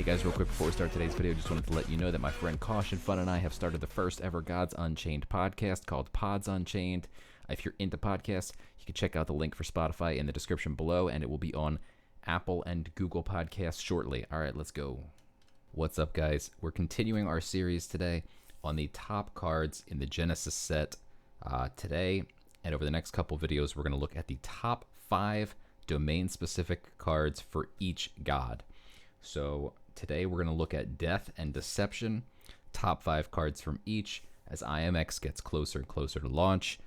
Guys, real quick before we start today's video, just wanted to let you know that my friend CautionFun and I have started the first ever Gods Unchained podcast called Pods Unchained. If you're into podcasts, you can check out the link for Spotify in the description below, and it will be on Apple and Google Podcasts shortly. All right, let's go. What's up, guys? We're continuing our series today on the top cards in the Genesis set. Today, and over the next couple videos, we're going to look at the top 5 domain-specific cards for each god. So today we're going to look at Death and Deception, top 5 cards from each. As IMX gets closer and closer to launch,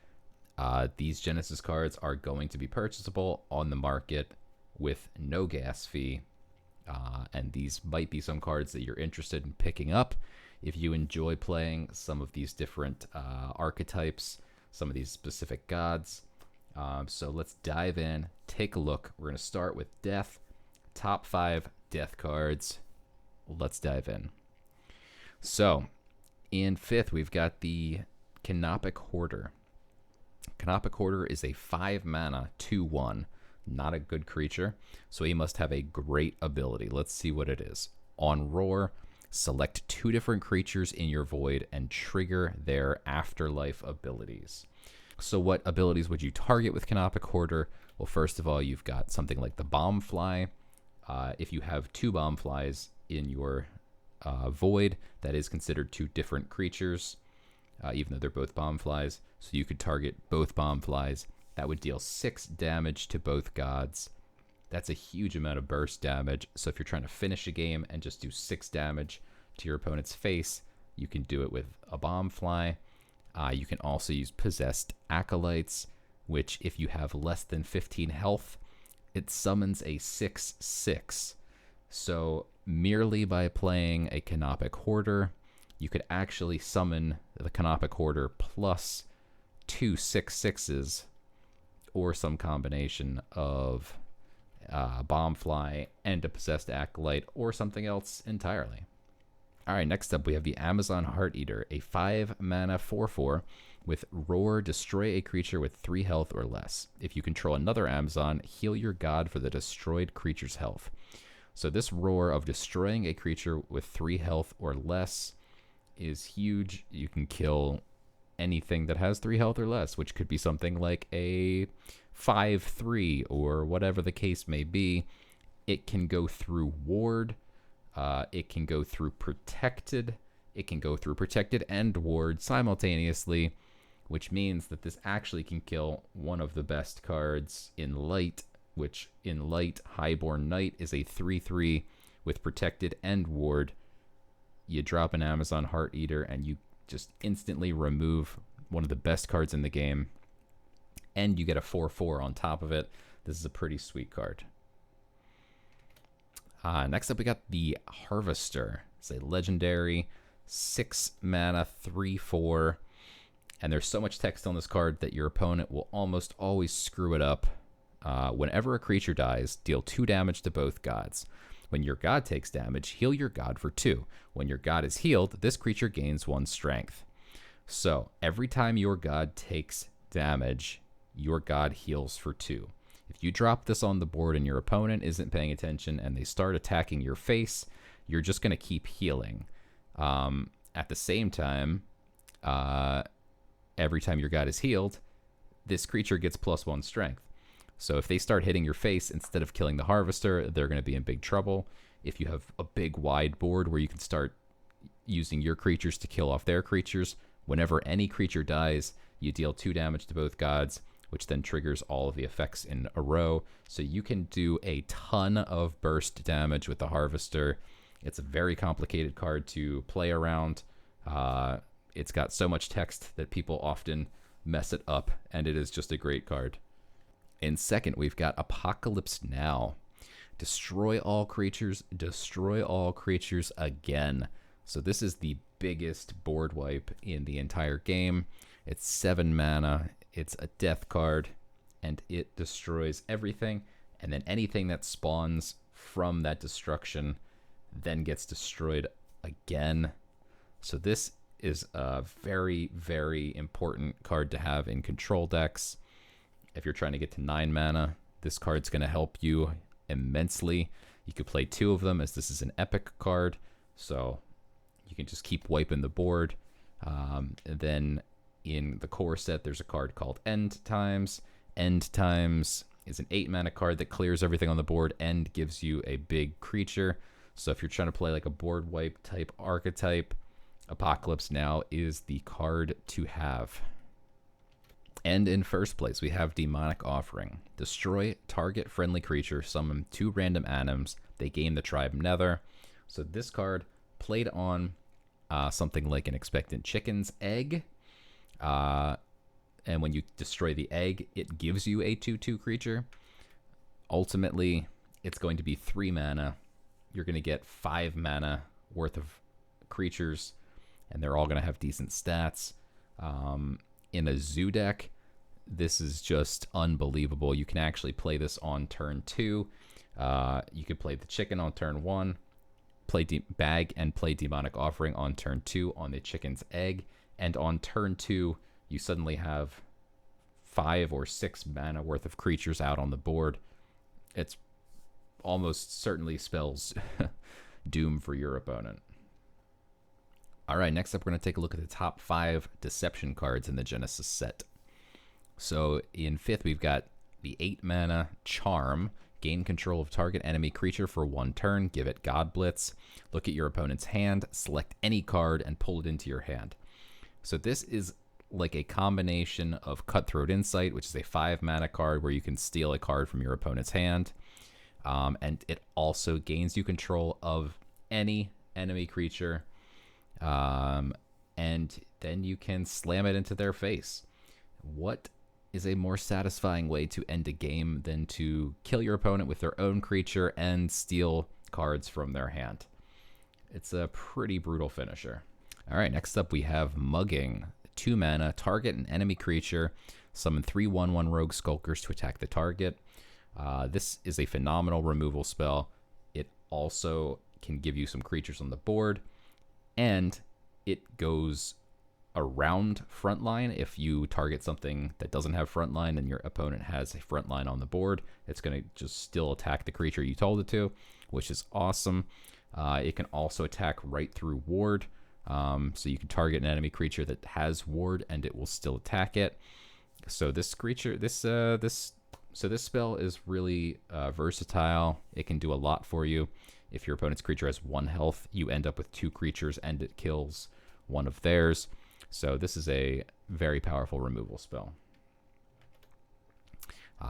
these Genesis cards are going to be purchasable on the market with no gas fee. And these might be some cards that you're interested in picking up if you enjoy playing some of these different archetypes, some of these specific gods. So let's dive in, take a look. We're going to start with Death, top 5 Death cards. Let's dive in. So in 5th, we've got the Canopic Hoarder. Canopic Hoarder is a 5 mana 2/1, not a good creature, so he must have a great ability. Let's see what it is. On Roar, select 2 different creatures in your void and trigger their afterlife abilities. So what abilities would you target with Canopic Hoarder? Well, first of all, you've got something like the Bomb Fly. If you have 2 Bomb Flies in your void, that is considered 2 different creatures, even though they're both Bomb Flies. So you could target both Bomb Flies. That would deal 6 damage to both gods. That's a huge amount of burst damage. So if you're trying to finish a game and just do 6 damage to your opponent's face, you can do it with a Bomb Fly. You can also use Possessed Acolytes, which if you have less than 15 health, it summons a 6/6. So merely by playing a Canopic Hoarder, you could actually summon the Canopic Hoarder plus 2 6/6s, or some combination of Bomb Fly and a Possessed Acolyte, or something else entirely. All right, next up we have the Amazon Heart Eater, a 5 mana 4/4 with Roar. Destroy a creature with 3 health or less. If you control another Amazon, heal your god for the destroyed creature's health. So this Roar of destroying a creature with 3 health or less is huge. You can kill anything that has 3 health or less, which could be something like a 5/3 or whatever the case may be. It can go through Ward. It can go through Protected. It can go through Protected and Ward simultaneously, which means that this actually can kill one of the best cards in Light, which in Light, Highborn Knight is a 3/3 with Protected and Ward. You drop an Amazon Heart Eater and you just instantly remove one of the best cards in the game, and you get a 4/4 on top of it. This is a pretty sweet card. Next up, we got the Harvester. It's a legendary 6 mana 3/4, and there's so much text on this card that your opponent will almost always screw it up. Whenever a creature dies, deal 2 damage to both gods. When your god takes damage, heal your god for 2. When your god is healed, this creature gains 1 strength. So every time your god takes damage, your god heals for 2. If you drop this on the board and your opponent isn't paying attention and they start attacking your face, you're just going to keep healing. At the same time, every time your god is healed, this creature gets +1 strength. So if they start hitting your face instead of killing the Harvester, they're going to be in big trouble. If you have a big wide board where you can start using your creatures to kill off their creatures, whenever any creature dies, you deal 2 damage to both gods, which then triggers all of the effects in a row. So you can do a ton of burst damage with the Harvester. It's a very complicated card to play around. It's got so much text that people often mess it up, and it is just a great card. In 2nd, we've got Apocalypse Now. Destroy all creatures again. So this is the biggest board wipe in the entire game. It's 7 mana. It's a death card, and it destroys everything, and then anything that spawns from that destruction then gets destroyed again. So this is a very, very important card to have in control decks. If you're trying to get to 9 mana, this card's going to help you immensely. You could play 2 of them, as this is an epic card, so you can just keep wiping the board. And then in the core set, there's a card called End Times. End Times is an 8 mana card that clears everything on the board and gives you a big creature. So if you're trying to play like a board wipe type archetype, Apocalypse Now is the card to have. And in first place, we have Demonic Offering. Destroy target friendly creature, summon 2 random animals. They gain the tribe Nether. So this card played on something like an Expectant Chicken's egg. And when you destroy the egg, it gives you a 2/2 creature. Ultimately, it's going to be 3 mana. You're going to get 5 mana worth of creatures, and they're all going to have decent stats. In a zoo deck, this is just unbelievable. You can actually play this on turn 2. You could play the chicken on turn 1, play bag and play Demonic Offering on turn 2 on the chicken's egg, and on turn 2, you suddenly have 5 or 6 mana worth of creatures out on the board. It's almost certainly spells doom for your opponent. All right, next up, we're going to take a look at the top 5 deception cards in the Genesis set. So in 5th, we've got the 8 mana Charm. Gain control of target enemy creature for 1 turn. Give it God Blitz. Look at your opponent's hand, select any card, and pull it into your hand. So this is like a combination of Cutthroat Insight, which is a 5 mana card where you can steal a card from your opponent's hand. And it also gains you control of any enemy creature. And then you can slam it into their face. What is a more satisfying way to end a game than to kill your opponent with their own creature and steal cards from their hand? It's a pretty brutal finisher. All right, next up we have Mugging. 2 mana, target an enemy creature, summon 3 1/1 Rogue Skulkers to attack the target. This is a phenomenal removal spell. It also can give you some creatures on the board, and it goes around frontline. If you target something that doesn't have frontline and your opponent has a frontline on the board, it's going to just still attack the creature you told it to, which is awesome. It can also attack right through ward. So you can target an enemy creature that has ward and it will still attack it. So this creature, this spell is really versatile. It can do a lot for you. If your opponent's creature has 1 health, you end up with 2 creatures and it kills one of theirs. So this is a very powerful removal spell.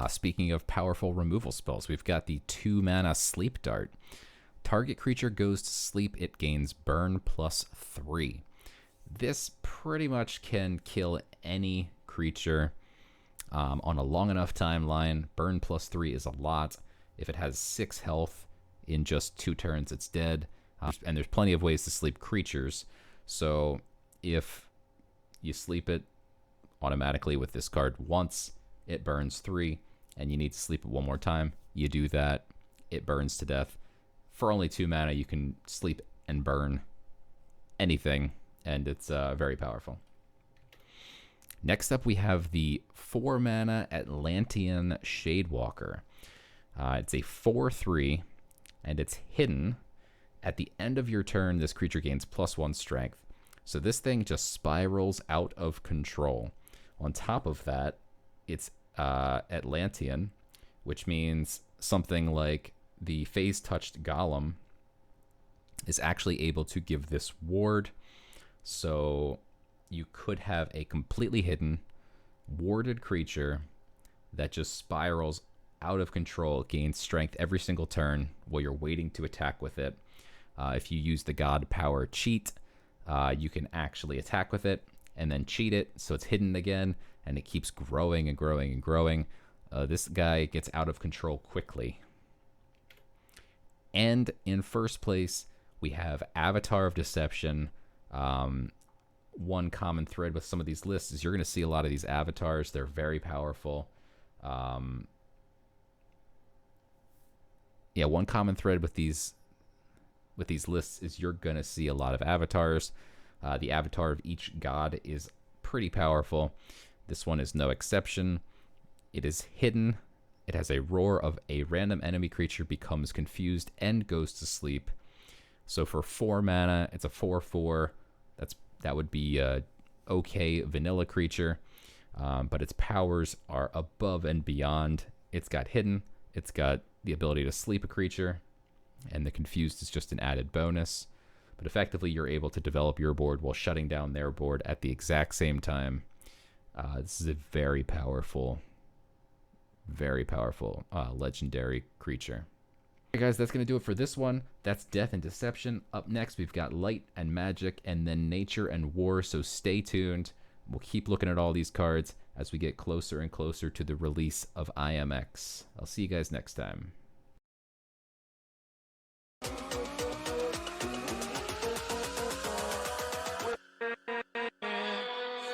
Speaking of powerful removal spells, we've got the 2 mana Sleep Dart. Target creature goes to sleep, it gains burn +3. This pretty much can kill any creature on a long enough timeline. Burn +3 is a lot. If it has 6 health, in just 2 turns, it's dead. And there's plenty of ways to sleep creatures. So if you sleep it automatically with this card once, it burns 3, and you need to sleep it 1 more time, you do that, it burns to death. For only 2 mana, you can sleep and burn anything, and it's very powerful. Next up, we have the 4 mana Atlantean Shadewalker. It's a 4/3, and it's hidden. At the end of your turn, this creature gains +1 strength. So this thing just spirals out of control. On top of that, it's Atlantean, which means something like the phase-touched Golem is actually able to give this ward. So you could have a completely hidden, warded creature that just spirals out of control, gains strength every single turn while you're waiting to attack with it. If you use the God Power cheat, you can actually attack with it and then cheat it, so it's hidden again, and it keeps growing and growing and growing. This guy gets out of control quickly. And in first place, we have Avatar of Deception. One common thread with some of these lists is you're going to see a lot of these avatars. They're very powerful. One common thread with these lists is you're going to see a lot of avatars. The avatar of each god is pretty powerful. This one is no exception. It is hidden. It has a roar of a random enemy creature becomes confused and goes to sleep. So for 4 mana, it's a 4/4. That would be a okay vanilla creature, but its powers are above and beyond. It's got hidden. It's got the ability to sleep a creature, and the confused is just an added bonus. But effectively, you're able to develop your board while shutting down their board at the exact same time. This is a very powerful legendary creature. Okay, guys, that's going to do it for this one. That's Death and Deception. Up next, we've got Light and Magic, and then Nature and War, so stay tuned. We'll keep looking at all these cards as we get closer and closer to the release of IMX. I'll see you guys next time.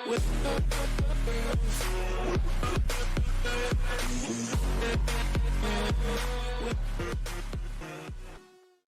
With